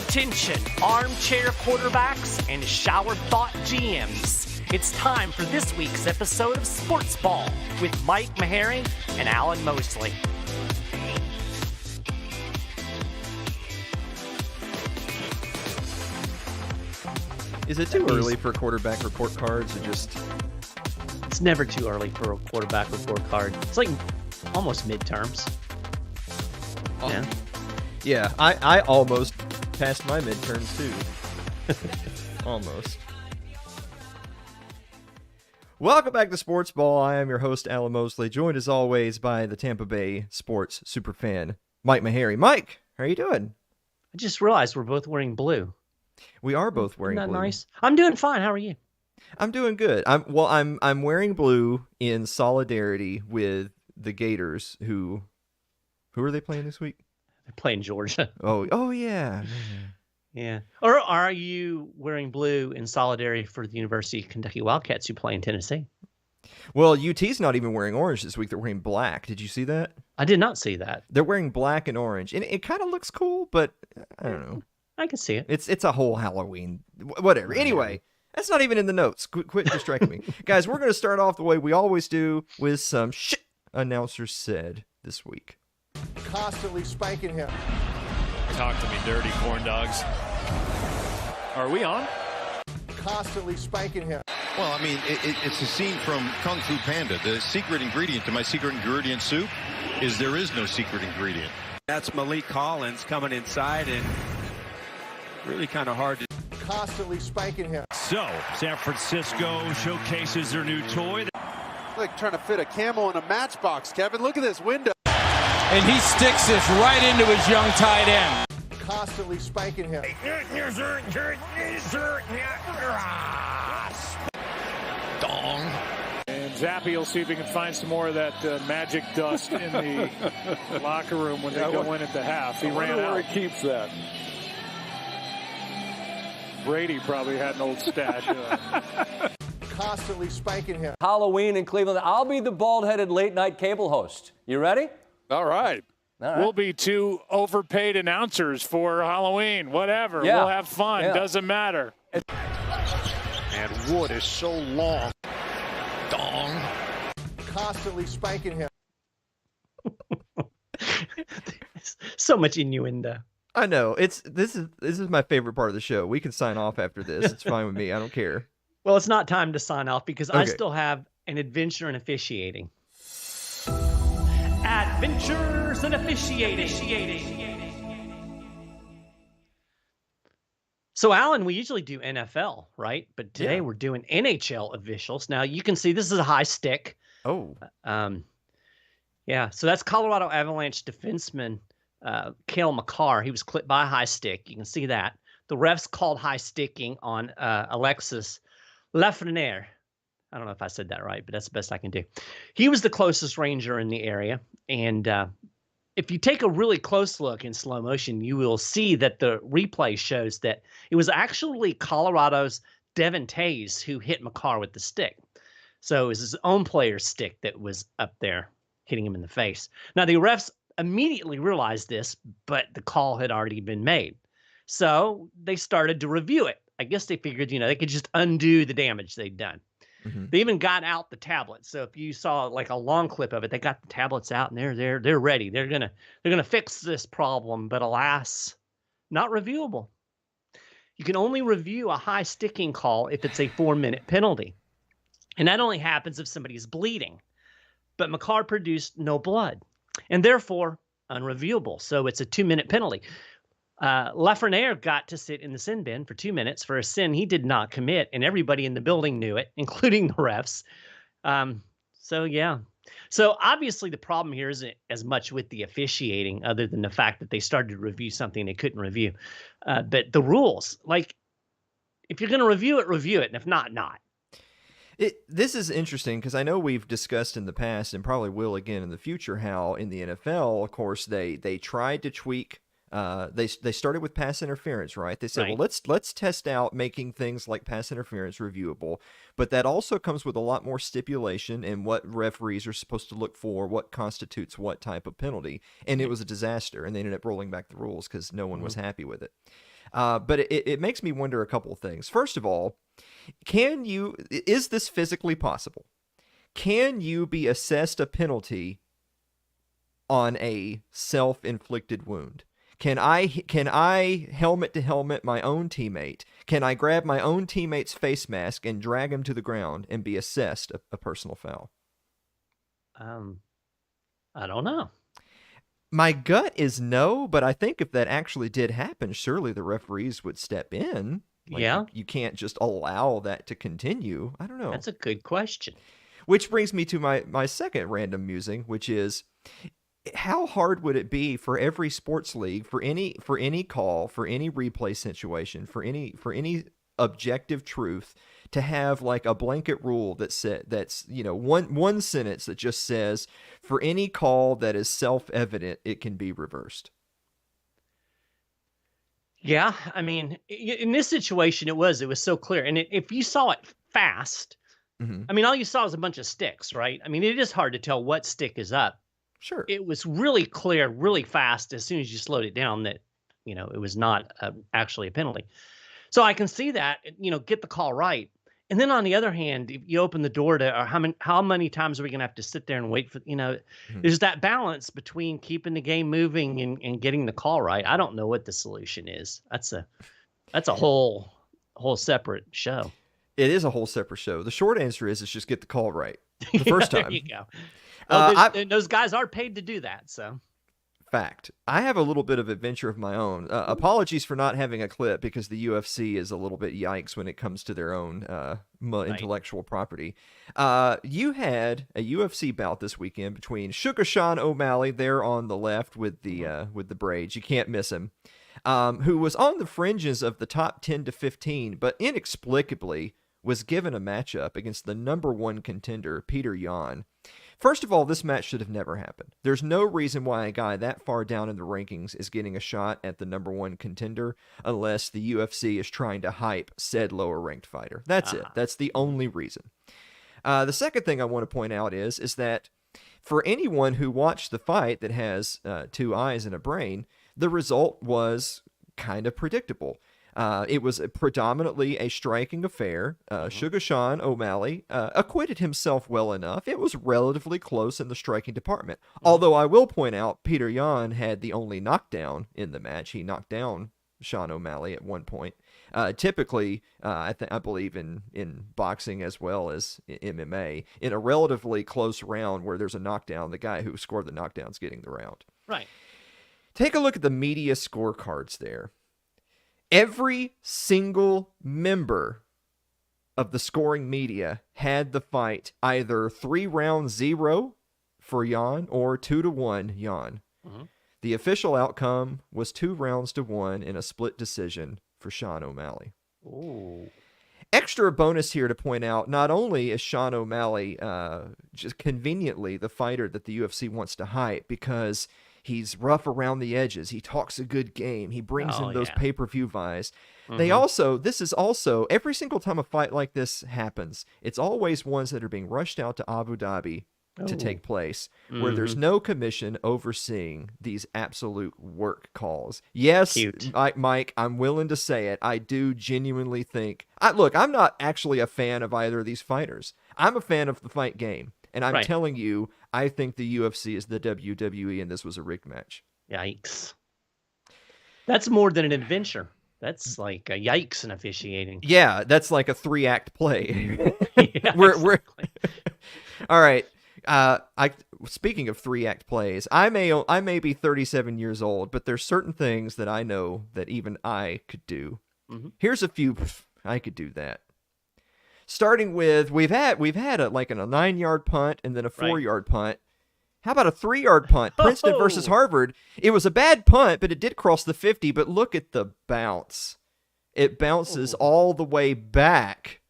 Attention, armchair quarterbacks and shower thought GMs. It's time for this week's episode of SportsBall with Mike Maharrey and Alan Mosley. Is it too early for quarterback report cards, or just... It's never too early for a quarterback report card. It's like almost midterms. Yeah. Yeah, I almost passed my midterms too. Almost. Welcome back to Sports Ball. I am your host, Alan Mosley, joined as always by the Tampa Bay sports superfan, Mike Maharrey. Mike, how are you doing? I just realized we're both wearing blue. We are both wearing Isn't that blue. Nice? I'm doing fine. How are you? I'm doing good. I'm wearing blue in solidarity with the Gators who are they playing this week? They're playing Georgia. Oh yeah. Yeah. Or are you wearing blue in solidarity for the University of Kentucky Wildcats who play in Tennessee? Well, UT's not even wearing orange this week. They're wearing black. Did you see that? I did not see that. They're wearing black and orange. And it kind of looks cool, but I don't know. I can see it. It's a whole Halloween. Whatever. Anyway, that's not even in the notes. Quit distracting me. Guys, we're going to start off the way we always do with some shit announcers said this week. Constantly spanking him. Talk to me, dirty corn dogs. Are we on? Constantly spanking him. Well, I mean, it's a scene from Kung Fu Panda. The secret ingredient to my secret ingredient soup is there is no secret ingredient. That's Malik Collins coming inside and really kind of hard to... Constantly spanking him. So, San Francisco showcases their new toy. Like trying to fit a camel in a matchbox, Kevin. Look at this window. And he sticks this right into his young tight end. Constantly spanking him. Dong. And Zappy will see if he can find some more of that magic dust in the locker room when they go in at the half. He ran out. Where he keeps that. Brady probably had an old stash of that. Constantly spanking him. Halloween in Cleveland. I'll be the bald-headed late-night cable host. You ready? All right. We'll be two overpaid announcers for Halloween. Whatever. Yeah. We'll have fun. Yeah. Doesn't matter. And Wood is so long. Dong. Constantly spanking him. So much innuendo. I know. This is my favorite part of the show. We can sign off after this. It's fine with me. I don't care. Well, it's not time to sign off because I Okay. still have an adventure in officiating. Adventures in officiating. So, Alan, we usually do NFL, right? But today we're doing NHL officials. Now, you can see this is a high stick. Oh. Yeah, so that's Colorado Avalanche defenseman Cale Makar. He was clipped by a high stick. You can see that. The refs called high sticking on Alexis Lafreniere. I don't know if I said that right, but that's the best I can do. He was the closest Ranger in the area. And if you take a really close look in slow motion, you will see that the replay shows that it was actually Colorado's Devin Tays who hit Makar with the stick. So it was his own player's stick that was up there hitting him in the face. Now, the refs immediately realized this, but the call had already been made. So they started to review it. I guess they figured, they could just undo the damage they'd done. Mm-hmm. They even got out the tablets. So if you saw like a long clip of it, they got the tablets out and they're ready. They're gonna fix this problem, but alas, not reviewable. You can only review a high sticking call if it's a 4-minute penalty. And that only happens if somebody is bleeding. But Makar produced no blood and therefore unreviewable. So it's a 2-minute penalty. Lafreniere got to sit in the sin bin for 2 minutes for a sin he did not commit, and everybody in the building knew it, including the refs. So obviously the problem here isn't as much with the officiating, other than the fact that they started to review something they couldn't review. But the rules, like, if you're going to review it, and if not, not. This is interesting because I know we've discussed in the past and probably will again in the future how in the NFL, of course, they tried to tweak. They started with pass interference, right? They said, Right. well, let's test out making things like pass interference reviewable, but that also comes with a lot more stipulation in what referees are supposed to look for, what constitutes what type of penalty, and it was a disaster, and they ended up rolling back the rules because no one was happy with it. But it makes me wonder a couple of things. First of all, is this physically possible? Can you be assessed a penalty on a self-inflicted wound? Can I helmet to helmet my own teammate? Can I grab my own teammate's face mask and drag him to the ground and be assessed a personal foul? I don't know. My gut is no, but I think if that actually did happen, surely the referees would step in. Yeah. You can't just allow that to continue. I don't know. That's a good question. Which brings me to my second random musing, which is, how hard would it be for every sports league, for any call, for any replay situation, for any objective truth, to have like a blanket rule that's one sentence that just says, for any call that is self-evident, it can be reversed? Yeah, I mean, in this situation, it was so clear, and if you saw it fast, I mean, all you saw was a bunch of sticks, right? I mean, it is hard to tell what stick is up. Sure. It was really clear, really fast as soon as you slowed it down that, it was not actually a penalty. So I can see that, get the call right. And then on the other hand, if you open the door to how many times are we going to have to sit there and wait for, there's that balance between keeping the game moving and getting the call right. I don't know what the solution is. That's a whole separate show. It is a whole separate show. The short answer is, just get the call right the first time. There you go. Well, those guys are paid to do that, so. Fact. I have a little bit of adventure of my own. Apologies for not having a clip, because the UFC is a little bit yikes when it comes to their own intellectual property. You had a UFC bout this weekend between Sugar Sean O'Malley, there on the left with the braids. You can't miss him. Who was on the fringes of the top 10 to 15, but inexplicably was given a matchup against the number one contender, Peter Yan. First of all, this match should have never happened. There's no reason why a guy that far down in the rankings is getting a shot at the number one contender unless the UFC is trying to hype said lower ranked fighter. That's it. That's the only reason. The second thing I want to point out is that for anyone who watched the fight that has two eyes and a brain, the result was kind of predictable. It was predominantly a striking affair. Sugar Sean O'Malley acquitted himself well enough. It was relatively close in the striking department. Although I will point out, Peter Yan had the only knockdown in the match. He knocked down Sean O'Malley at one point. Typically, I believe in boxing as well as MMA, in a relatively close round where there's a knockdown, the guy who scored the knockdown is getting the round. Right. Take a look at the media scorecards there. Every single member of the scoring media had the fight either 3-0 for Yan or 2-1 Yan. The official outcome was 2-1 in a split decision for Sean O'Malley. Ooh. Extra bonus here to point out, not only is Sean O'Malley just conveniently the fighter that the UFC wants to hype because he's rough around the edges, he talks a good game, he brings in those pay-per-view buys. This is also, every single time a fight like this happens, it's always ones that are being rushed out to Abu Dhabi to take place, where there's no commission overseeing these absolute work calls. Yes, Mike, I'm willing to say it. I do genuinely think... Look, I'm not actually a fan of either of these fighters. I'm a fan of the fight game. And I'm telling you, I think the UFC is the WWE, and this was a rigged match. Yikes. That's more than an adventure. That's like a yikes in officiating. Yeah, that's like a 3-act play. Yeah, we're all right. Speaking of 3-act plays, I may be 37 years old, but there's certain things that I know that even I could do. Here's a few. I could do that. Starting with, we've had a 9-yard punt and then a 4-yard punt. How about a 3-yard punt? Princeton versus Harvard. It was a bad punt, but it did cross the 50. But look at the bounce. It bounces all the way back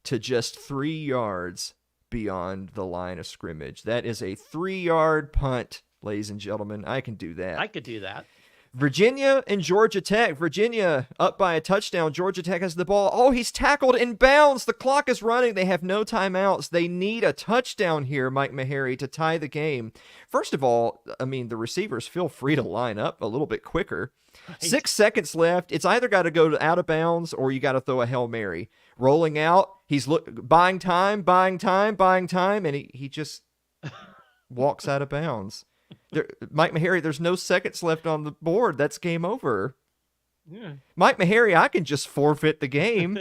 to just 3 yards beyond the line of scrimmage. That is a 3-yard punt, ladies and gentlemen. I can do that. I could do that. Virginia and Georgia Tech. Virginia up by a touchdown. Georgia Tech has the ball. Oh, he's tackled in bounds. The clock is running. They have no timeouts. They need a touchdown here, Mike Maharrey, to tie the game. First of all, I mean, the receivers feel free to line up a little bit quicker. 6 seconds left. It's either got to go out of bounds or you got to throw a Hail Mary. Rolling out. He's buying time, and he just walks out of bounds. Mike Maharrey, there's no seconds left on the board. That's game over. Yeah. Mike Maharrey, I can just forfeit the game.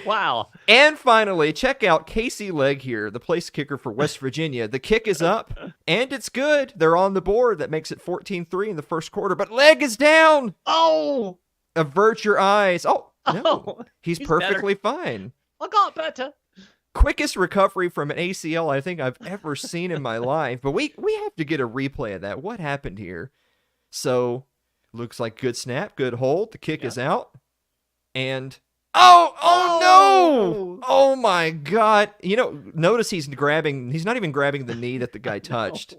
Wow. And finally, check out Casey Legg here, the place kicker for West Virginia. The kick is up, and it's good. They're on the board. That makes it 14-3 in the first quarter, but Legg is down. Oh! Avert your eyes. Oh, no. He's perfectly fine. I got better. Quickest recovery from an ACL I think I've ever seen in my life. But we have to get a replay of that. What happened here? So, looks like good snap, good hold. The kick is out. And, oh no! Oh my God. You know, notice he's not even grabbing the knee that the guy touched.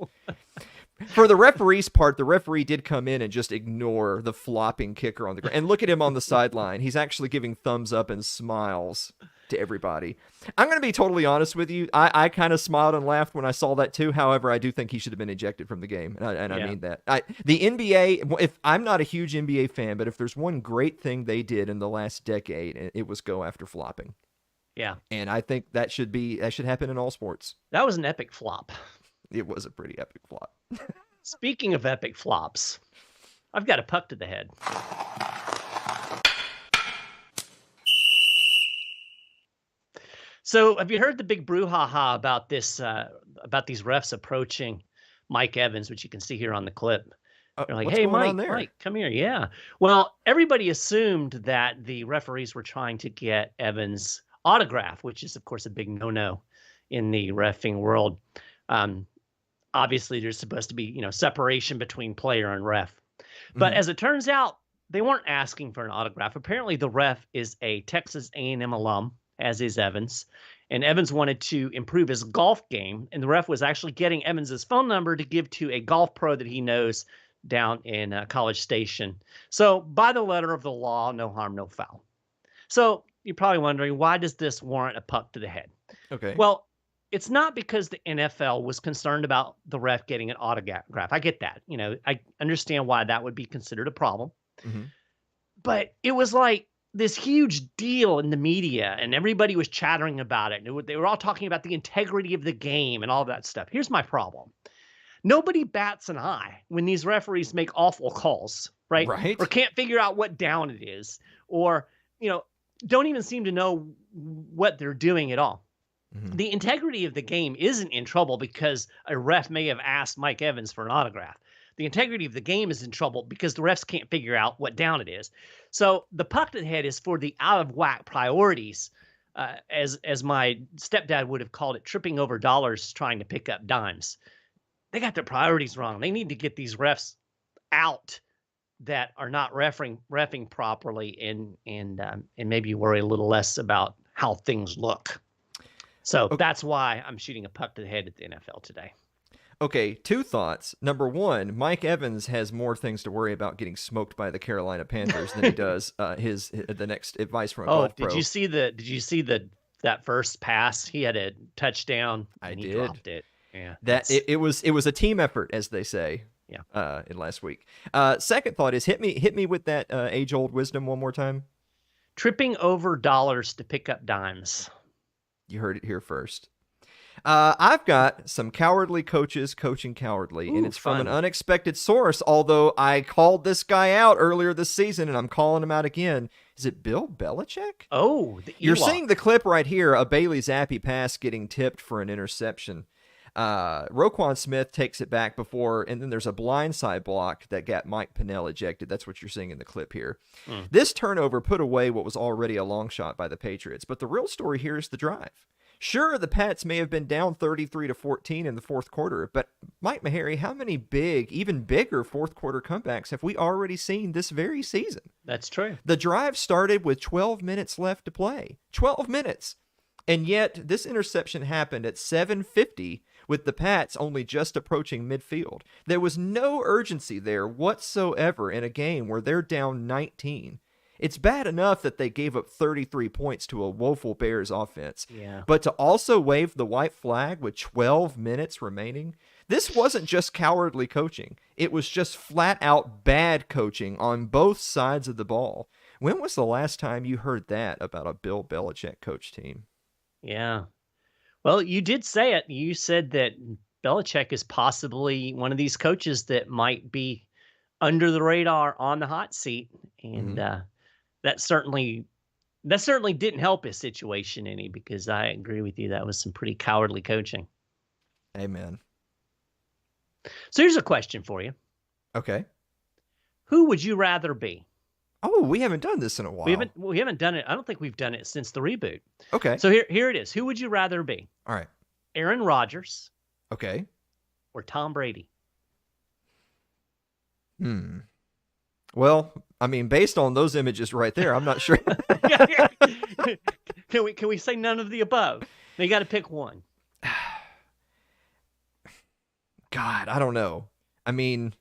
For the referee's part, the referee did come in and just ignore the flopping kicker on the ground. And look at him on the sideline. He's actually giving thumbs up and smiles to everybody. I'm going to be totally honest with you. I kind of smiled and laughed when I saw that too. However, I do think he should have been ejected from the game. And I mean that. The NBA, if I'm not a huge NBA fan, but if there's one great thing they did in the last decade, it was go after flopping. Yeah. And I think that should happen in all sports. That was an epic flop. It was a pretty epic flop. Speaking of epic flops, I've got a puck to the head. So, have you heard the big brouhaha about this? About these refs approaching Mike Evans, which you can see here on the clip? They're like, "Hey, Mike, come here." Yeah. Well, everybody assumed that the referees were trying to get Evans' autograph, which is, of course, a big no-no in the reffing world. Obviously, there's supposed to be, separation between player and ref. But as it turns out, they weren't asking for an autograph. Apparently, the ref is a Texas A&M alum, as is Evans. And Evans wanted to improve his golf game. And the ref was actually getting Evans' phone number to give to a golf pro that he knows down in College Station. So by the letter of the law, no harm, no foul. So you're probably wondering, why does this warrant a puck to the head? Okay. Well, it's not because the NFL was concerned about the ref getting an autograph. I get that. I understand why that would be considered a problem. Mm-hmm. But it was like this huge deal in the media, and everybody was chattering about it. And they were all talking about the integrity of the game and all that stuff. Here's my problem. Nobody bats an eye when these referees make awful calls, right? Or can't figure out what down it is, or, don't even seem to know what they're doing at all. Mm-hmm. The integrity of the game isn't in trouble because a ref may have asked Mike Evans for an autograph. The integrity of the game is in trouble because the refs can't figure out what down it is. So the puck to the head is for the out-of-whack priorities, as my stepdad would have called it, tripping over dollars trying to pick up dimes. They got their priorities wrong. They need to get these refs out that are not reffing properly, and maybe worry a little less about how things look. So that's why I'm shooting a puck to the head at the NFL today. Okay, two thoughts. Number one, Mike Evans has more things to worry about getting smoked by the Carolina Panthers than he does the next advice from a golf pro. Did you see that first pass? He had a touchdown. And he dropped it. Yeah, it was a team effort, as they say. Yeah. In last week. Second thought is hit me with that age-old wisdom one more time. Tripping over dollars to pick up dimes. You heard it here first. I've got some cowardly coaches coaching cowardly, and it's from an unexpected source, although I called this guy out earlier this season, and I'm calling him out again. Is it Bill Belichick? Oh, you're seeing the clip right here, a Bailey Zappi pass getting tipped for an interception. Roquan Smith takes it back before, and then there's a blindside block that got Mike Pennell ejected. That's what you're seeing in the clip here. This turnover put away what was already a long shot by the Patriots, but the real story here is the drive. Sure, the Pats may have been down 33-14 in the fourth quarter, but Mike Maharrey, how many big, even bigger fourth quarter comebacks have we already seen this very season? That's true. The drive started with 12 minutes left to play. 12 minutes. And yet, this interception happened at 7:50 with the Pats only just approaching midfield. There was no urgency there whatsoever in a game where they're down 19. It's bad enough that they gave up 33 points to a woeful Bears offense. Yeah. But to also wave the white flag with 12 minutes remaining, this wasn't just cowardly coaching. It was just flat out bad coaching on both sides of the ball. When was the last time you heard that about a Bill Belichick coach team? Yeah. Well, you did say it. You said that Belichick is possibly one of these coaches that might be under the radar on the hot seat. And that certainly didn't help his situation any, because I agree with you. That was some pretty cowardly coaching. Amen. So here's a question for you. Okay. Who would you rather be? Oh, we haven't done this in a while. We haven't done it. I don't think we've done it since the reboot. Okay. So here it is. Who would you rather be? All right. Aaron Rodgers Okay. or Tom Brady? Well, I mean, based on those images right there, I'm not sure. Can we say none of the above? Now you got to pick one. God, I don't know. I mean,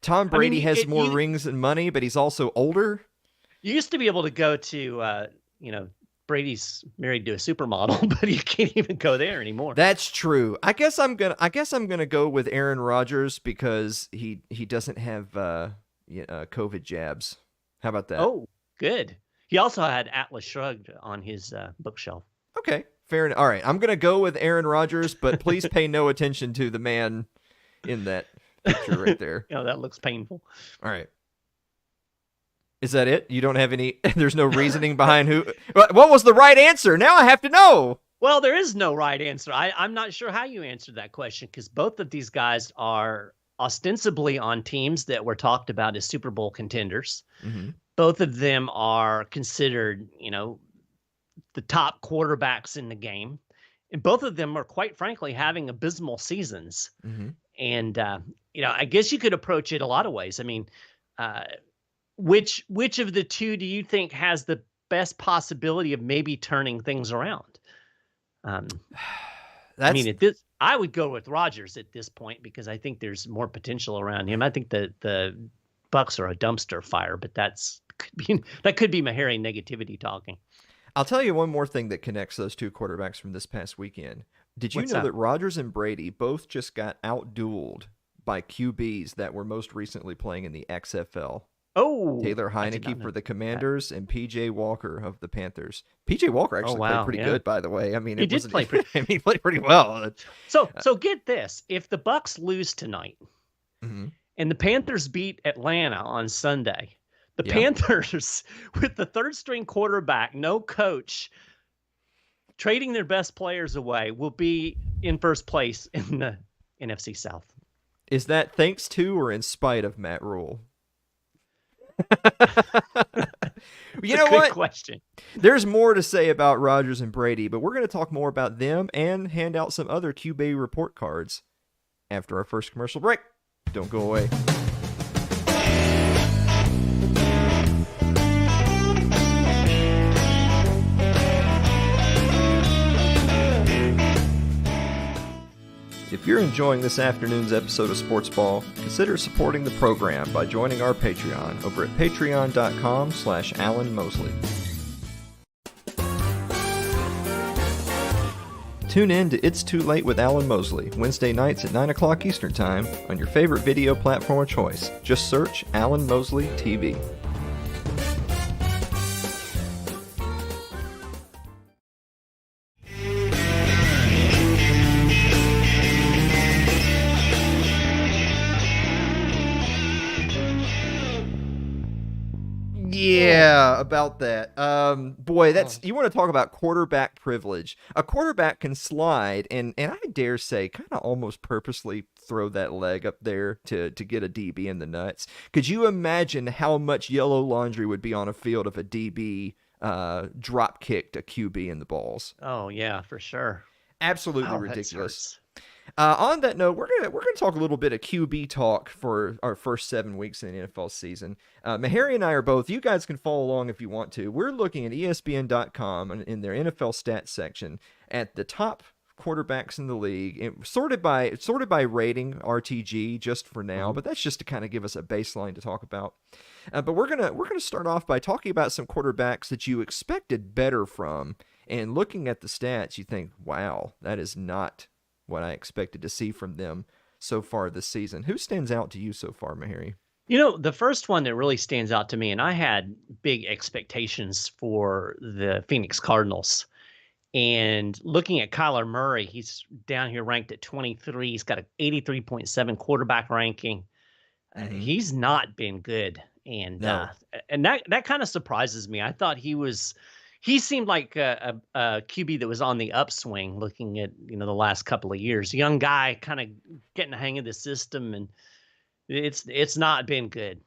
Tom Brady has more rings and money, but he's also older. You used to be able to go to, Brady's married to a supermodel, but you can't even go there anymore. That's true. I guess I'm gonna go with Aaron Rodgers because he doesn't have COVID jabs. How about that? Oh, good. He also had Atlas Shrugged on his bookshelf. Okay, fair enough. All right, I'm gonna go with Aaron Rodgers, but please pay no attention to the man in that picture right there. That looks painful. All right. Is that it? You don't have any, there's no reasoning behind who, what was the right answer? Now I have to know. Well, there is no right answer. I'm not sure how you answered that question, because both of these guys are ostensibly on teams that were talked about as Super Bowl contenders. Mm-hmm. Both of them are considered, the top quarterbacks in the game. And both of them are, quite frankly, having abysmal seasons. Mm-hmm. And, I guess you could approach it a lot of ways. I mean, which of the two do you think has the best possibility of maybe turning things around? I would go with Rodgers at this point, because I think there's more potential around him. I think the Bucs are a dumpster fire, but that could be my hairy negativity talking. I'll tell you one more thing that connects those two quarterbacks from this past weekend. Did you know that Rodgers and Brady both just got outdueled by QBs that were most recently playing in the XFL? Oh, Taylor Heineke for the Commanders and P.J. Walker of the Panthers. P.J. Walker actually played pretty good, by the way. I mean, he played pretty well. So get this: if the Bucs lose tonight, mm-hmm. and the Panthers beat Atlanta on Sunday, the Panthers, with the third-string quarterback, no coach, trading their best players away, will be in first place in the NFC South. Is that thanks to or in spite of Matt Rule? You know what? Question. There's more to say about Rodgers and Brady, but we're going to talk more about them and hand out some other QB report cards after our first commercial break. Don't go away. If you're enjoying this afternoon's episode of SportsBall, consider supporting the program by joining our Patreon over at patreon.com/Alan Mosley. Tune in to It's Too Late with Alan Mosley, Wednesday nights at 9 o'clock Eastern Time on your favorite video platform of choice. Just search Alan Mosley TV. Yeah, about that. Boy, you want to talk about quarterback privilege. A quarterback can slide and I dare say kind of almost purposely throw that leg up there to get a DB in the nuts. Could you imagine how much yellow laundry would be on a field if a DB drop kicked a QB in the balls? Oh yeah, for sure. Absolutely ridiculous. On that note, we're gonna talk a little bit of QB talk for our first 7 weeks in the NFL season. Meharry and I are both. You guys can follow along if you want to. We're looking at ESPN.com in their NFL stats section at the top quarterbacks in the league, sorted by rating RTG just for now, but that's just to kind of give us a baseline to talk about. But we're gonna start off by talking about some quarterbacks that you expected better from, and looking at the stats, you think, wow, that is not what I expected to see from them so far this season. Who stands out to you so far, Mahari? The first one that really stands out to me, and I had big expectations for the Phoenix Cardinals. And looking at Kyler Murray, he's down here ranked at 23. He's got an 83.7 quarterback ranking. He's not been good. And No. And that kind of surprises me. I thought he seemed like a QB that was on the upswing looking at, the last couple of years. Young guy kind of getting the hang of the system, and it's not been good.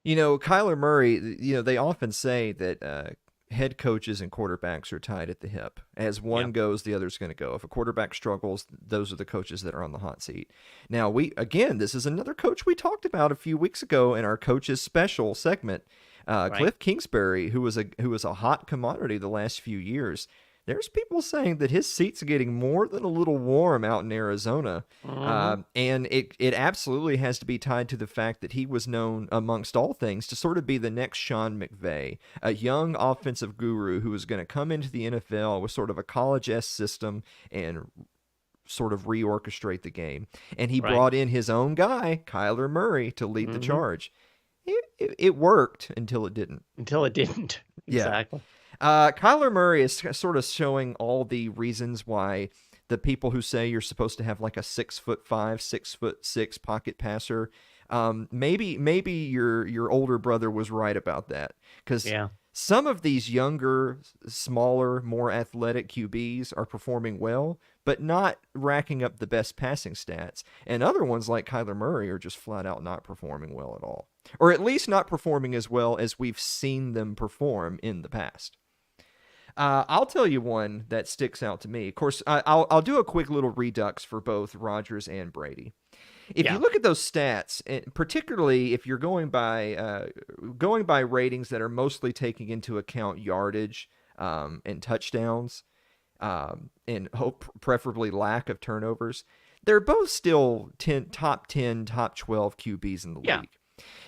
Kyler Murray, they often say that head coaches and quarterbacks are tied at the hip. As one goes, the other's going to go. If a quarterback struggles, those are the coaches that are on the hot seat. Now, this is another coach we talked about a few weeks ago in our coaches special segment. Cliff Kingsbury, who was a hot commodity the last few years. There's people saying that his seat's getting more than a little warm out in Arizona. And it absolutely has to be tied to the fact that he was known, amongst all things, to sort of be the next Sean McVay, a young offensive guru who was going to come into the NFL with sort of a college-esque system and sort of reorchestrate the game. And he brought in his own guy, Kyler Murray, to lead the charge. It worked until it didn't. Exactly. Kyler Murray is sort of showing all the reasons why the people who say you're supposed to have like a 6'5", 6'6" pocket passer, maybe your older brother was right about that, because some of these younger, smaller, more athletic QBs are performing well, but not racking up the best passing stats, and other ones like Kyler Murray are just flat out not performing well at all, or at least not performing as well as we've seen them perform in the past. I'll tell you one that sticks out to me. Of course, I'll do a quick little redux for both Rodgers and Brady. If you look at those stats, particularly if you're going by ratings that are mostly taking into account yardage and touchdowns, and preferably lack of turnovers, they're both still top 10, top 12 QBs in the league.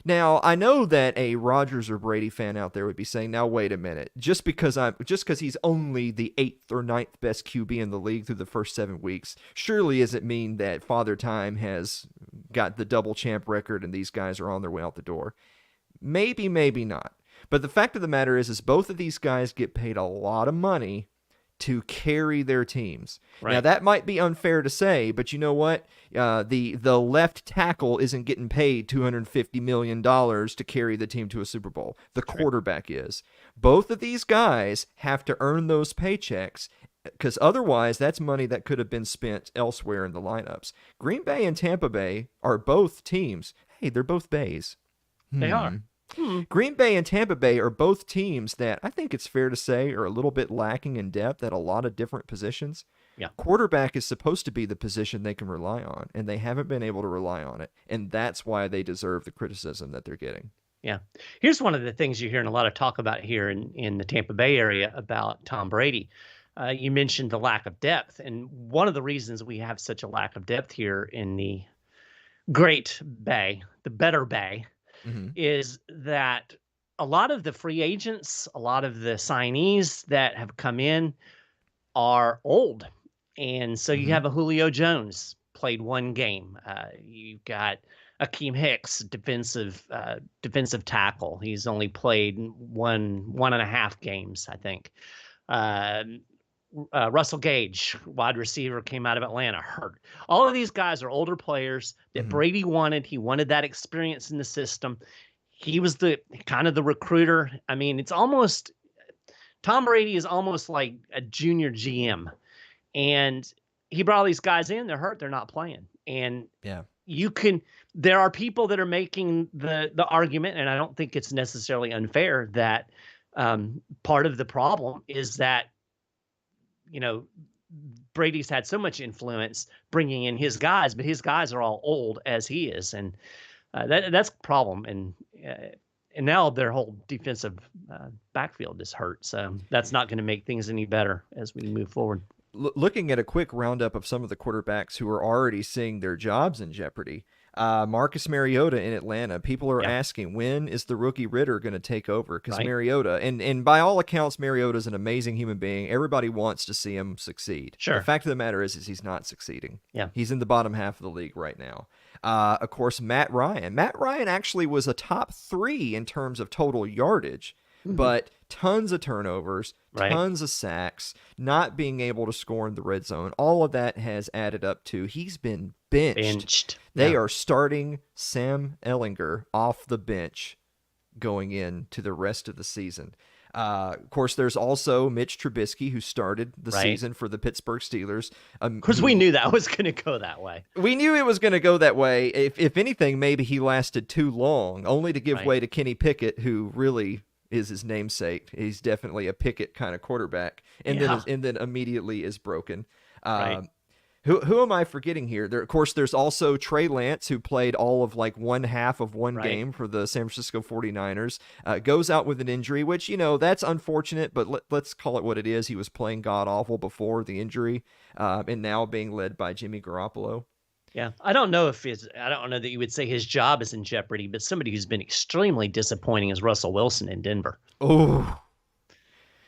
Now, I know that a Rodgers or Brady fan out there would be saying, now, wait a minute, just because he's only the 8th or 9th best QB in the league through the first 7 weeks, surely doesn't mean that Father Time has got the double champ record and these guys are on their way out the door. Maybe, maybe not. But the fact of the matter is both of these guys get paid a lot of money to carry their teams. Now, that might be unfair to say, but you know what? The left tackle isn't getting paid $250 million to carry the team to a Super Bowl. The quarterback is. Both of these guys have to earn those paychecks, because otherwise that's money that could have been spent elsewhere in the lineups. Green Bay and Tampa Bay are both teams. Hey, they're both Bays. They are. Green Bay and Tampa Bay are both teams that I think it's fair to say are a little bit lacking in depth at a lot of different positions. Quarterback is supposed to be the position they can rely on, and they haven't been able to rely on it, and that's why they deserve the criticism that they're getting. Here's one of the things you're hearing a lot of talk about here in the Tampa Bay area about Tom Brady. You mentioned the lack of depth, and one of the reasons we have such a lack of depth here in the Great Bay, the Better Bay, is that a lot of the free agents, a lot of the signees that have come in are old. And so you have a Julio Jones, played one game. You've got Akeem Hicks, defensive tackle. He's only played one and a half games, I think. Russell Gage, wide receiver, came out of Atlanta, hurt. All of these guys are older players that Brady wanted. He wanted that experience in the system. He was the kind of the recruiter. I mean, it's almost Tom Brady is almost like a junior GM, and he brought all these guys in. They're hurt. They're not playing. And there are people that are making the argument, and I don't think it's necessarily unfair, that part of the problem is that Brady's had so much influence bringing in his guys, but his guys are all old as he is, and that's a problem. And now their whole defensive backfield is hurt, so that's not going to make things any better as we move forward. looking at a quick roundup of some of the quarterbacks who are already seeing their jobs in jeopardy. Marcus Mariota in Atlanta. People are asking, when is the rookie Ritter going to take over? Because Mariota, and by all accounts, Mariota is an amazing human being. Everybody wants to see him succeed. Sure. The fact of the matter is he's not succeeding. Yeah. He's in the bottom half of the league right now. Of course, Matt Ryan. Matt Ryan actually was a top 3 in terms of total yardage, but tons of turnovers, tons of sacks, not being able to score in the red zone. All of that has added up to he's been benched. They are starting Sam Ehlinger off the bench going into the rest of the season. Of course, there's also Mitch Trubisky, who started the season for the Pittsburgh Steelers. Because we knew that was going to go that way. We knew it was going to go that way. If anything, maybe he lasted too long, only to give way to Kenny Pickett, who really is his namesake. He's definitely a Pickett kind of quarterback, and then immediately is broken. Who am I forgetting here? Of course, there's also Trey Lance, who played all of like one half of one game for the San Francisco 49ers. Goes out with an injury, which, that's unfortunate, but let's call it what it is. He was playing god-awful before the injury, and now being led by Jimmy Garoppolo. Yeah, I don't know that you would say his job is in jeopardy, but somebody who's been extremely disappointing is Russell Wilson in Denver. Oh,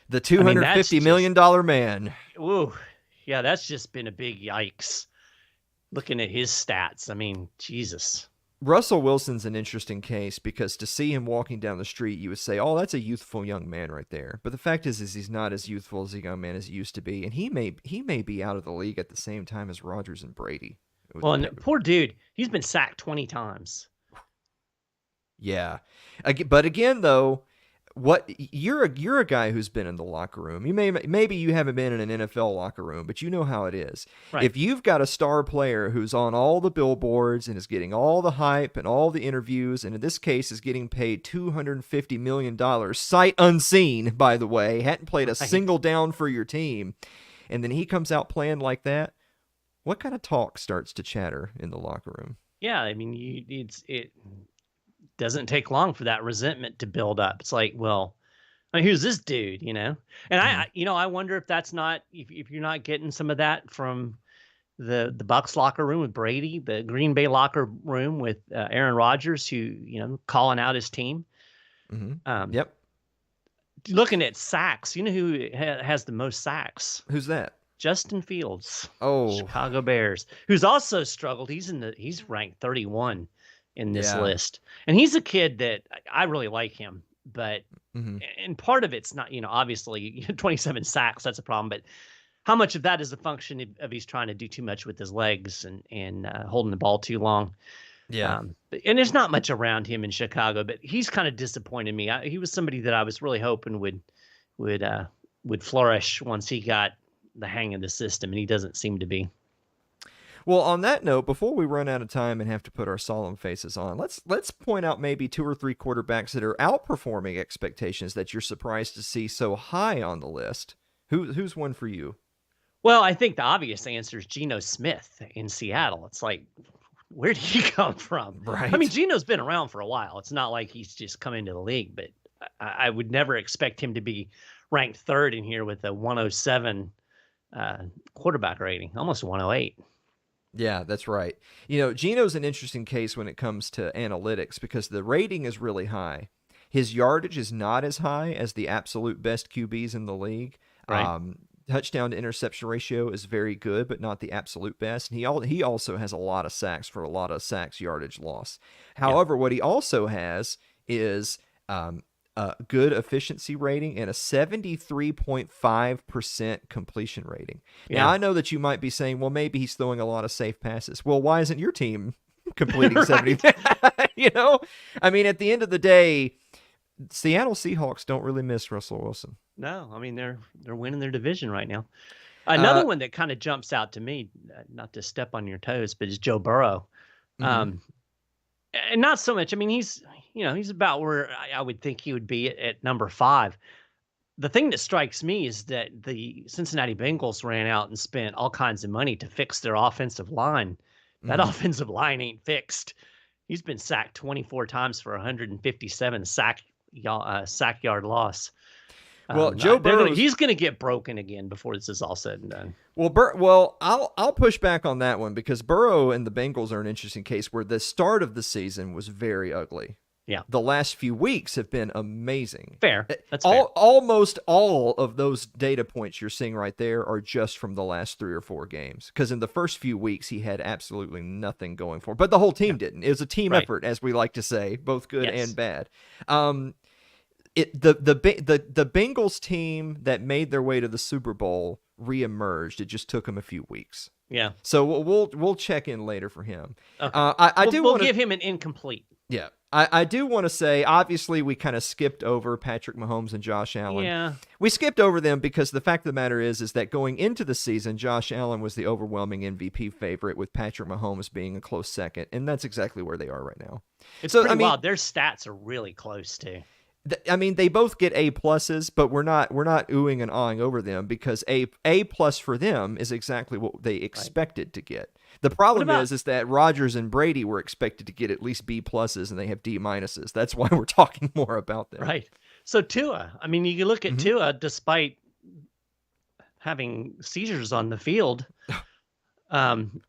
the $250 million man. Ooh. Yeah, that's just been a big yikes. Looking at his stats, I mean, Jesus. Russell Wilson's an interesting case because to see him walking down the street, you would say, oh, that's a youthful young man right there. But the fact is he's not as youthful as a young man as he used to be. And he may be out of the league at the same time as Rodgers and Brady. Well, and poor dude, he's been sacked 20 times. Yeah. But again, though, you're a guy who's been in the locker room. Maybe you haven't been in an NFL locker room, but you know how it is. Right. If you've got a star player who's on all the billboards and is getting all the hype and all the interviews, and in this case is getting paid $250 million, sight unseen, by the way, hadn't played a single down for your team, and then he comes out playing like that, what kind of talk starts to chatter in the locker room? Yeah, I mean, it doesn't take long for that resentment to build up. It's like, well, I mean, who's this dude, And I wonder if that's not, if you're not getting some of that from the Bucs locker room with Brady, the Green Bay locker room with Aaron Rodgers, who, calling out his team. Yep. Looking at sacks, you know who has the most sacks? Who's that? Justin Fields. Oh, Chicago Bears, who's also struggled. He's ranked 31 in this list. And he's a kid that I really like him, but and part of it's not, obviously 27 sacks, that's a problem, but how much of that is a function of he's trying to do too much with his legs and holding the ball too long. Yeah. And there's not much around him in Chicago, but he's kind of disappointed me. He was somebody that I was really hoping would flourish once he got the hang of the system, and he doesn't seem to be. Well, on that note, before we run out of time and have to put our solemn faces on, let's point out maybe 2 or 3 quarterbacks that are outperforming expectations that you're surprised to see so high on the list. Who's one for you? Well, I think the obvious answer is Geno Smith in Seattle. It's like, where did he come from? Right. I mean, Geno's been around for a while. It's not like he's just come into the league, but I would never expect him to be ranked 3rd in here with a 107 quarterback rating, almost 108. Yeah, that's right. Geno's an interesting case when it comes to analytics because the rating is really high. His yardage is not as high as the absolute best QBs in the league. Right. Touchdown to interception ratio is very good, but not the absolute best. And he also has a lot of sacks for a lot of sacks yardage loss. However, what he also has is a good efficiency rating and a 73.5% completion rating. Yeah. Now, I know that you might be saying, well, maybe he's throwing a lot of safe passes. Well, why isn't your team completing 70? I mean, at the end of the day, Seattle Seahawks don't really miss Russell Wilson. No, I mean, they're winning their division right now. Another one that kind of jumps out to me, not to step on your toes, but is Joe Burrow. And not so much. I mean, he's about where I would think he would be at number 5. The thing that strikes me is that the Cincinnati Bengals ran out and spent all kinds of money to fix their offensive line. That offensive line ain't fixed. He's been sacked 24 times for 157 sack yard loss. Well, Joe Burrow, he's going to get broken again before this is all said and done. Well, I'll push back on that one because Burrow and the Bengals are an interesting case where the start of the season was very ugly. Yeah. The last few weeks have been amazing. Fair. That's fair. Almost all of those data points you're seeing right there are just from the last 3 or 4 games. Because in the first few weeks, he had absolutely nothing going for him. But the whole team didn't. It was a team effort, as we like to say, both good and bad. The Bengals team that made their way to the Super Bowl reemerged. It just took him a few weeks. Yeah. So we'll check in later for him. Okay. We'll give him an incomplete. Yeah. I do want to say, obviously, we kind of skipped over Patrick Mahomes and Josh Allen. Yeah. We skipped over them because the fact of the matter is that going into the season, Josh Allen was the overwhelming MVP favorite with Patrick Mahomes being a close second, and that's exactly where they are right now. It's pretty wild. Their stats are really close, too. I mean, they both get A pluses, but we're not oohing and awing over them because A plus for them is exactly what they expected to get. The problem is that Rodgers and Brady were expected to get at least B pluses, and they have D minuses. That's why we're talking more about them. Right. So Tua, I mean, you look at Tua, despite having seizures on the field,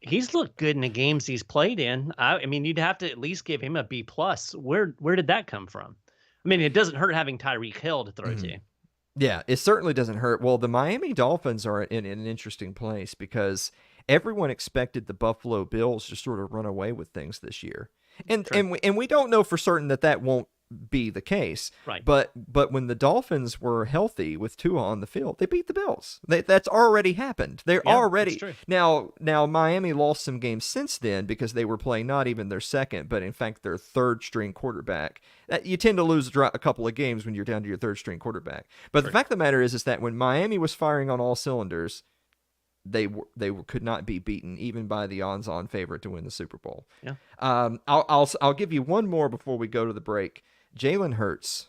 he's looked good in the games he's played in. I mean, you'd have to at least give him a B plus. Where did that come from? I mean, it doesn't hurt having Tyreek Hill to throw to. Yeah, it certainly doesn't hurt. Well, the Miami Dolphins are in an interesting place because everyone expected the Buffalo Bills to sort of run away with things this year. And we don't know for certain that won't be the case. Right. But when the Dolphins were healthy with Tua on the field, they beat the Bills. That's already happened. They're already true. Now Miami lost some games since then because they were playing not even their second, but in fact their third string quarterback. You tend to lose a couple of games when you're down to your third string quarterback. But the fact of the matter is that when Miami was firing on all cylinders, they could not be beaten even by the odds-on favorite to win the Super Bowl. Yeah. I'll give you one more before we go to the break. Jalen Hurts.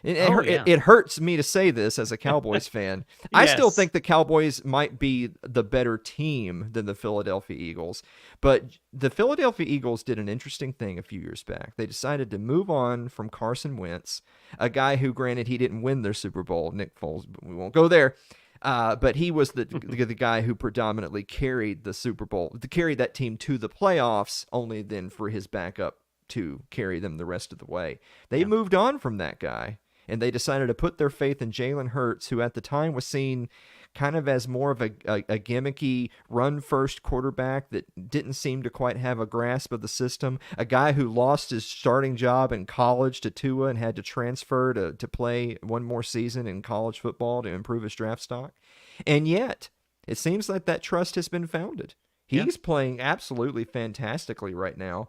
It hurts me to say this as a Cowboys fan. I still think the Cowboys might be the better team than the Philadelphia Eagles. But the Philadelphia Eagles did an interesting thing a few years back. They decided to move on from Carson Wentz, a guy who, granted, he didn't win their Super Bowl. Nick Foles, we won't go there. But he was the guy who predominantly carried the Super Bowl, carried that team to the playoffs, only then for his backup to carry them the rest of the way. They moved on from that guy, and they decided to put their faith in Jalen Hurts, who at the time was seen kind of as more of a gimmicky run-first quarterback that didn't seem to quite have a grasp of the system, a guy who lost his starting job in college to Tua and had to transfer to play one more season in college football to improve his draft stock. And yet, it seems like that trust has been founded. He's playing absolutely fantastically right now.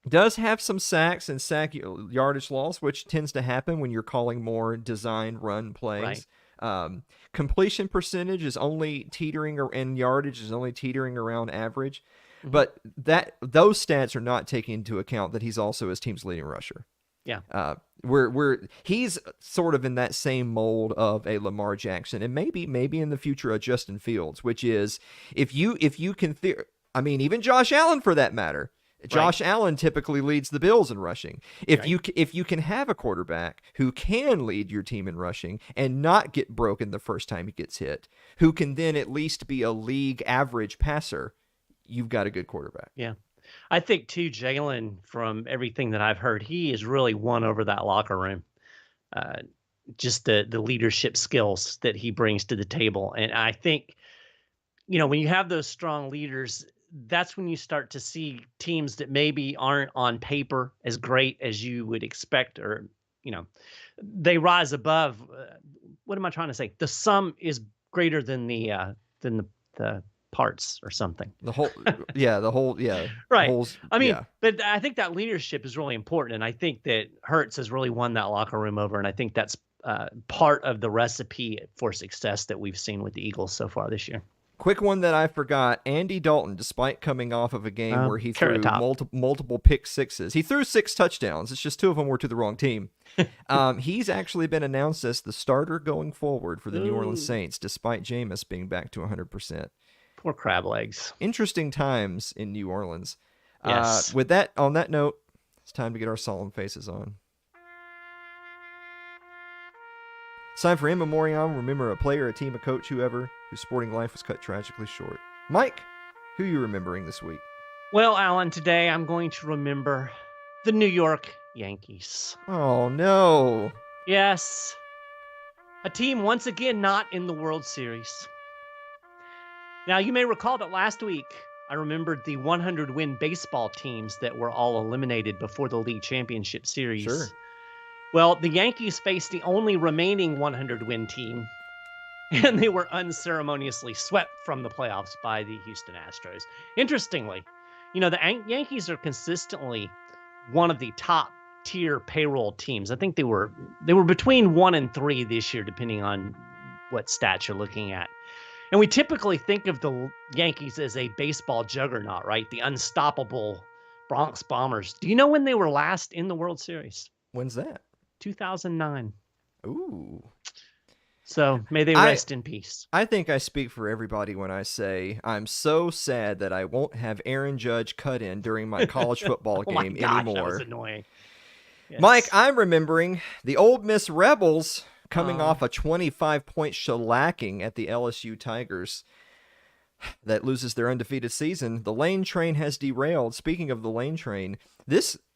Does have some sacks and sack yardage loss, which tends to happen when you're calling more design run plays. Right. Completion percentage is only teetering, and yardage is only teetering around average. Mm-hmm. But those stats are not taking into account that he's also his team's leading rusher. Yeah. He's sort of in that same mold of a Lamar Jackson, and maybe in the future a Justin Fields, which is if you can even Josh Allen for that matter. Josh Allen typically leads the Bills in rushing. If you can have a quarterback who can lead your team in rushing and not get broken the first time he gets hit, who can then at least be a league average passer, you've got a good quarterback. Yeah. I think too, Jalen, from everything that I've heard, he has really won over that locker room. Just the leadership skills that he brings to the table. And I think, when you have those strong leaders, that's when you start to see teams that maybe aren't on paper as great as you would expect, or, they rise above. What am I trying to say? The sum is greater than the parts or something. Right. But I think that leadership is really important. And I think that Hurts has really won that locker room over. And I think that's part of the recipe for success that we've seen with the Eagles so far this year. Quick one that I forgot. Andy Dalton, despite coming off of a game where he threw multiple pick sixes, he threw 6 touchdowns. It's just 2 of them were to the wrong team. He's actually been announced as the starter going forward for the New Orleans Saints, despite Jameis being back to 100%. Poor crab legs. Interesting times in New Orleans. Yes. On that note, it's time to get our solemn faces on. It's time for In Memoriam. Remember a player, a team, a coach, whoever, whose sporting life was cut tragically short. Mike, who are you remembering this week? Well, Alan, today I'm going to remember the New York Yankees. Oh, no. Yes, a team once again not in the World Series. Now, you may recall that last week I remembered the 100-win baseball teams that were all eliminated before the league championship series. Sure. Well, the Yankees faced the only remaining 100-win team, and they were unceremoniously swept from the playoffs by the Houston Astros. Interestingly, the Yankees are consistently one of the top-tier payroll teams. I think they were between 1 and 3 this year, depending on what stats you're looking at. And we typically think of the Yankees as a baseball juggernaut, right? The unstoppable Bronx Bombers. Do you know when they were last in the World Series? When's that? 2009. Ooh. So may they rest in peace. I think I speak for everybody when I say I'm so sad that I won't have Aaron Judge cut in during my college football game my gosh, anymore. That was annoying. Yes. Mike, I'm remembering the Ole Miss Rebels coming off a 25-point shellacking at the LSU Tigers that loses their undefeated season. The lane train has derailed. Speaking of the lane train,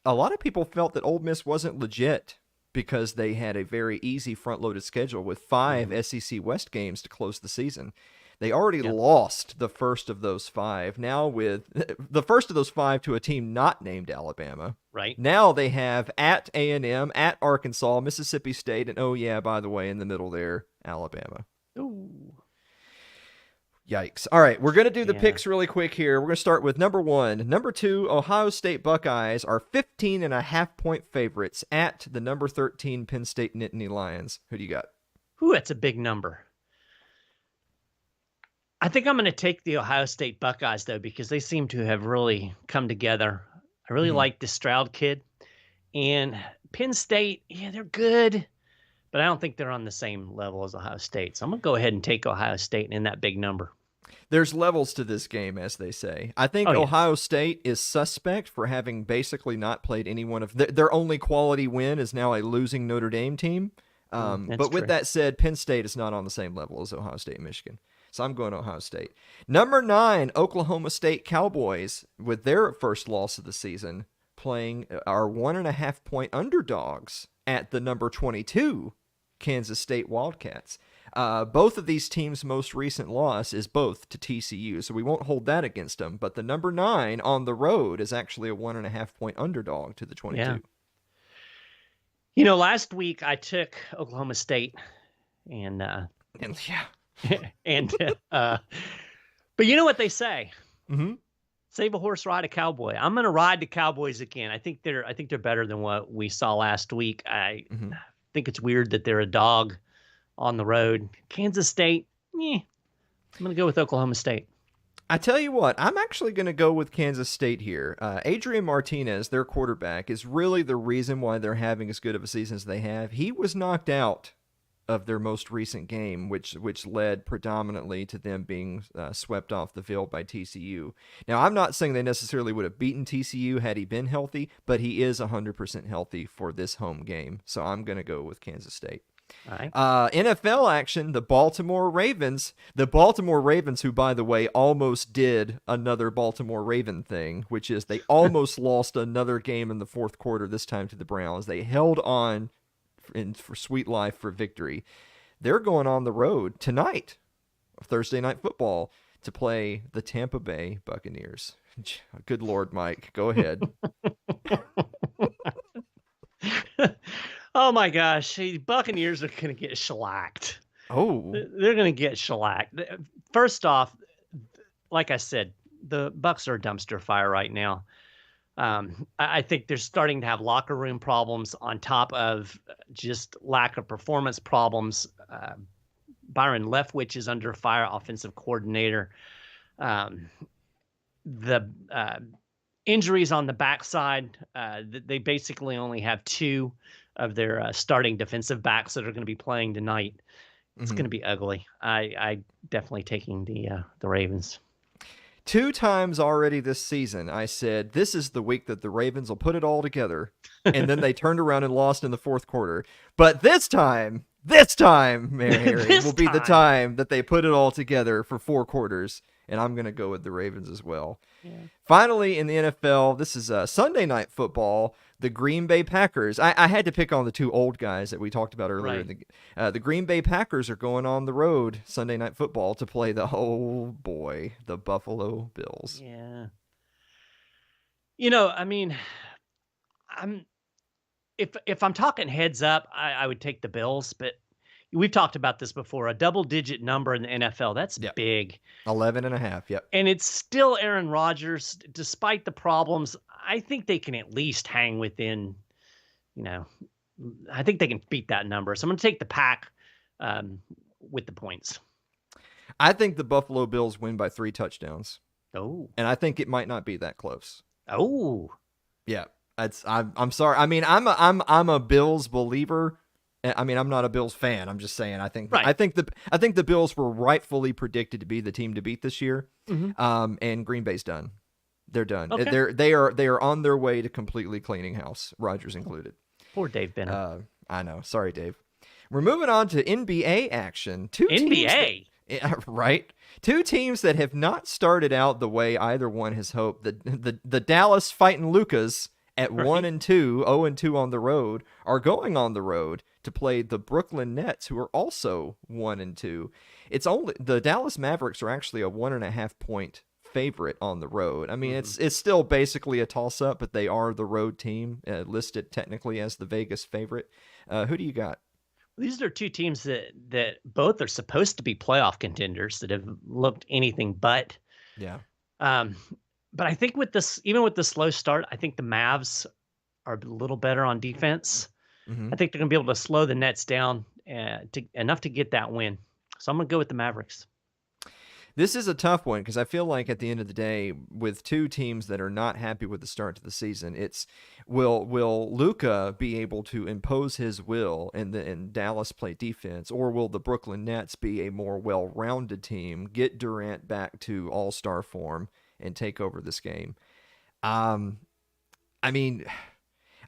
a lot of people felt that Ole Miss wasn't legit because they had a very easy front-loaded schedule with 5 SEC West games to close the season. They already lost the first of those 5. Now with the first of those 5 to a team not named Alabama. Right. Now they have at A&M, at Arkansas, Mississippi State, and oh yeah, by the way, in the middle there, Alabama. Ooh. Yikes. All right, we're going to do the picks really quick here. We're going to start with number 1. Number 2, Ohio State Buckeyes are 15.5-point favorites at the number 13 Penn State Nittany Lions. Who do you got? Ooh, that's a big number. I think I'm going to take the Ohio State Buckeyes, though, because they seem to have really come together. I really like the Stroud kid. And Penn State, they're good, but I don't think they're on the same level as Ohio State. So I'm going to go ahead and take Ohio State in that big number. There's levels to this game, as they say. I think Ohio State is suspect for having basically not played any one of their only quality win is now a losing Notre Dame team. But with that said, Penn State is not on the same level as Ohio State and Michigan. So I'm going Ohio State. Number 9, Oklahoma State Cowboys, with their first loss of the season, playing our 1.5-point underdogs at the number 22 Kansas State Wildcats. Both of these teams' most recent loss is both to TCU, so we won't hold that against them. But the number 9 on the road is actually a 1.5-point underdog to the 22. Yeah. Last week I took Oklahoma State, and but you know what they say? Mm-hmm. Save a horse, ride a cowboy. I'm going to ride the Cowboys again. I think they're better than what we saw last week. I think it's weird that they're a dog on the road. Kansas State, I'm going to go with Oklahoma State. I tell you what, I'm actually going to go with Kansas State here. Adrian Martinez, their quarterback, is really the reason why they're having as good of a season as they have. He was knocked out of their most recent game, which led predominantly to them being swept off the field by TCU. Now, I'm not saying they necessarily would have beaten TCU had he been healthy, but he is 100% healthy for this home game, so I'm going to go with Kansas State. All right. NFL action, the Baltimore Ravens, who, by the way, almost did another Baltimore Raven thing, which is they almost lost another game in the fourth quarter, this time to the Browns. They held on for sweet life for victory. They're going on the road tonight, Thursday Night Football, to play the Tampa Bay Buccaneers. Good Lord, Mike, go ahead. Oh my gosh, the Buccaneers are going to get shellacked. Oh, they're going to get shellacked. First off, like I said, the Bucs are a dumpster fire right now. I think they're starting to have locker room problems on top of just lack of performance problems. Byron Leftwich is under fire, offensive coordinator. The injuries on the backside, they basically only have 2 of their starting defensive backs that are going to be playing tonight. It's going to be ugly. I definitely taking the Ravens. 2 times already this season, I said, this is the week that the Ravens will put it all together. And then they turned around and lost in the fourth quarter. But this time, This time, Mary, This will be the time. time that they put it all together for 4 quarters, and I'm going to go with the Ravens as well. Yeah. Finally, in the NFL, this is Sunday Night Football. The Green Bay Packers. I had to pick on the 2 old guys that we talked about earlier. Right. The Green Bay Packers are going on the road Sunday Night Football to play the Buffalo Bills. Yeah. I mean, if I'm talking heads up, I would take the Bills, but we've talked about this before. A double-digit number in the NFL, that's big. 11.5, yep. And it's still Aaron Rodgers. Despite the problems, I think they can at least hang within, I think they can beat that number. So I'm going to take the Pack with the points. I think the Buffalo Bills win by 3 touchdowns. Oh. And I think it might not be that close. Oh. Yeah. I'm sorry. I mean, I'm a Bills believer. I mean, I'm not a Bills fan. I'm just saying. I think the Bills were rightfully predicted to be the team to beat this year. Mm-hmm. And Green Bay's done. They're done. Okay. They are on their way to completely cleaning house, Rodgers included. Poor Dave Bennett. I know. Sorry, Dave. We're moving on to NBA action. Right? 2 teams that have not started out the way either one has hoped. The Dallas Fighting Lucas at 1-2, 0-2 on the road, are going on the road to play the Brooklyn Nets, who are also 1-2. It's only the Dallas Mavericks are actually a 1.5 point favorite on the road. I mean, it's still basically a toss up, but they are the road team, listed technically as the Vegas favorite. Who do you got? These are 2 teams that both are supposed to be playoff contenders that have looked anything but. Yeah. But I think even with the slow start, I think the Mavs are a little better on defense. Mm-hmm. I think they're going to be able to slow the Nets down enough to get that win. So I'm going to go with the Mavericks. This is a tough one because I feel like at the end of the day, with 2 teams that are not happy with the start to the season, it's will Luka be able to impose his will and Dallas play defense, or will the Brooklyn Nets be a more well-rounded team, get Durant back to all-star form, and take over this game? I mean,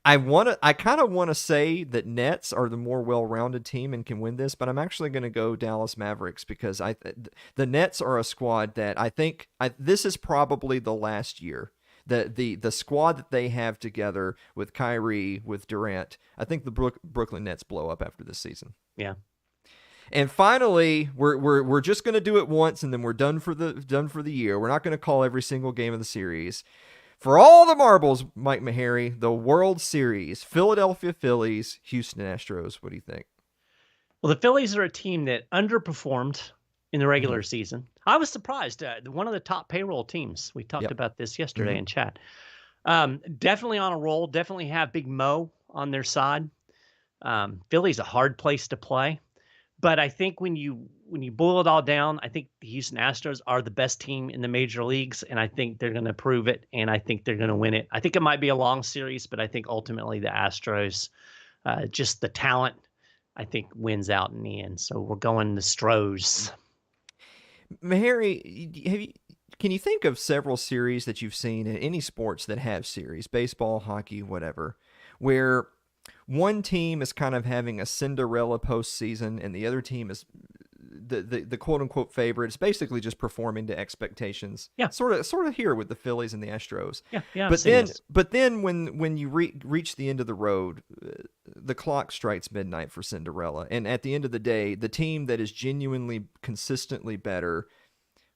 I kind of want to say that Nets are the more well-rounded team and can win this, but I'm actually going to go Dallas Mavericks because the Nets are a squad that I think this is probably the last year. The squad that they have together with Kyrie, with Durant, I think the Brooklyn Nets blow up after this season. Yeah. And finally, we're just going to do it once, and then we're done for the year. We're not going to call every single game of the series. For all the marbles, Mike Maharrey, the World Series, Philadelphia Phillies, Houston Astros. What do you think? Well, the Phillies are a team that underperformed in the regular season. I was surprised. One of the top payroll teams. We talked about this yesterday in chat. Definitely on a roll. Definitely have Big Mo on their side. Philly's a hard place to play. But I think when you boil it all down, I think the Houston Astros are the best team in the major leagues, and I think they're going to prove it, and I think they're going to win it. I think it might be a long series, but I think ultimately the Astros, just the talent, I think wins out in the end. So we're going the Stros. Maharrey, can you think of several series that you've seen in any sports that have series, baseball, hockey, whatever, where one team is kind of having a Cinderella postseason and the other team is the quote unquote favorite? It's basically just performing to expectations. Yeah. Sort of here with the Phillies and the Astros. Yeah. But then when you reach the end of the road, the clock strikes midnight for Cinderella. And at the end of the day, the team that is genuinely consistently better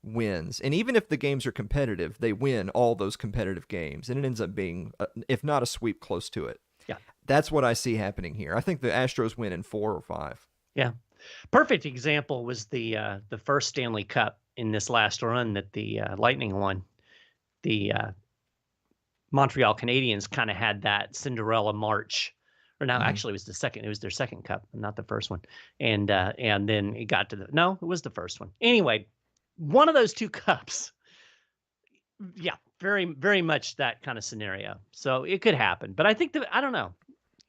wins. And even if the games are competitive, they win all those competitive games. And it ends up being, if not a sweep, close to it. Yeah. That's what I see happening here. I think the Astros win in 4 or 5. Yeah. Perfect example was the first Stanley Cup in this last run that the Lightning won. The Montreal Canadiens kind of had that Cinderella march. Or no, actually it was the second. It was their second cup, not the first one. And then it got to it was the first one. Anyway, one of those 2 cups. Yeah, very, very much that kind of scenario. So it could happen. But I think I don't know.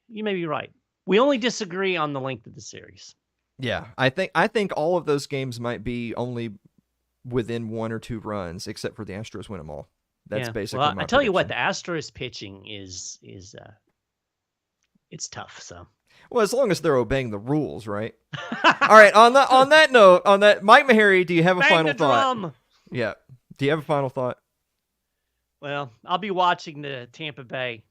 You may be right. We only disagree on the length of the series. Yeah, I think all of those games might be only within 1 or 2 runs, except for the Astros win them all. That's basically my I tell you what, prediction. the Astros pitching is it's tough. So Well, as long as they're obeying the rules, right? All right. On that note, Mike Maharrey, do you have a Bang final the thought? drum. Yeah. Do you have a final thought? Well, I'll be watching the Tampa Bay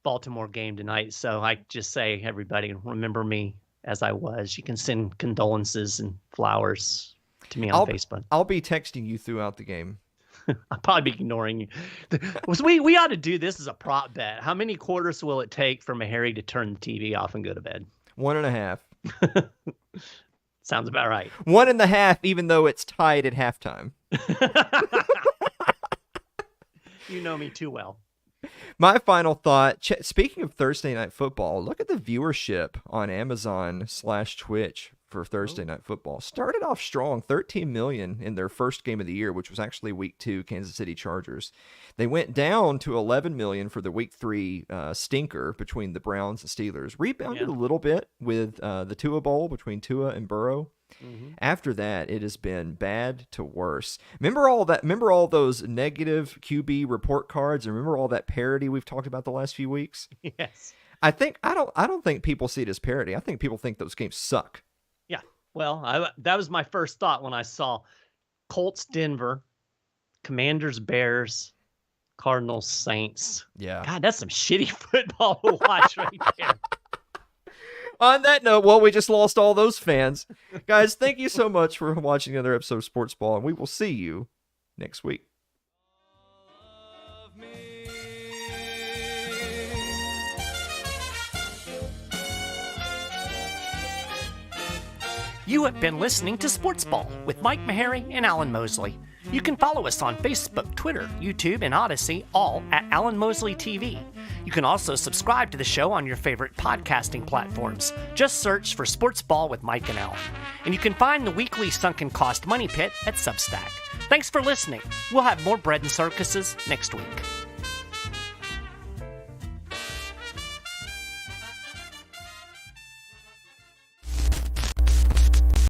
Baltimore game tonight, so I just say, everybody, remember me as I was. You can send condolences and flowers to me on Facebook. I'll be texting you throughout the game. I'll probably be ignoring you. We ought to do this as a prop bet. How many quarters will it take for Maharrey to turn the TV off and go to bed? 1.5. Sounds about right. 1.5, even though it's tied at halftime. You know me too well. My final thought, speaking of Thursday Night Football, look at the viewership on Amazon/Twitch for Thursday Night Football. Started off strong, 13 million in their first game of the year, which was actually Week 2, Kansas City Chargers. They went down to 11 million for the Week 3 stinker between the Browns and Steelers. Rebounded a little bit with the Tua Bowl between Tua and Burrow. Mm-hmm. After that, it has been bad to worse. Remember all those negative QB report cards, and remember all that parody we've talked about the last few weeks? Yes. I don't think people see it as parody. I think people think those games suck. Yeah. Well, that was my first thought when I saw Colts Denver, Commanders Bears, Cardinals Saints. Yeah. God, that's some shitty football to watch right there. On that note, well, we just lost all those fans. Guys, thank you so much for watching another episode of Sports Ball, and we will see you next week. You have been listening to Sports Ball with Mike Maharrey and Alan Mosley. You can follow us on Facebook, Twitter, YouTube, and Odyssey, all at Alan Mosley TV. You can also subscribe to the show on your favorite podcasting platforms. Just search for Sports Ball with Mike and Alan. And you can find the weekly Sunken Cost Money Pit at Substack. Thanks for listening. We'll have more bread and circuses next week.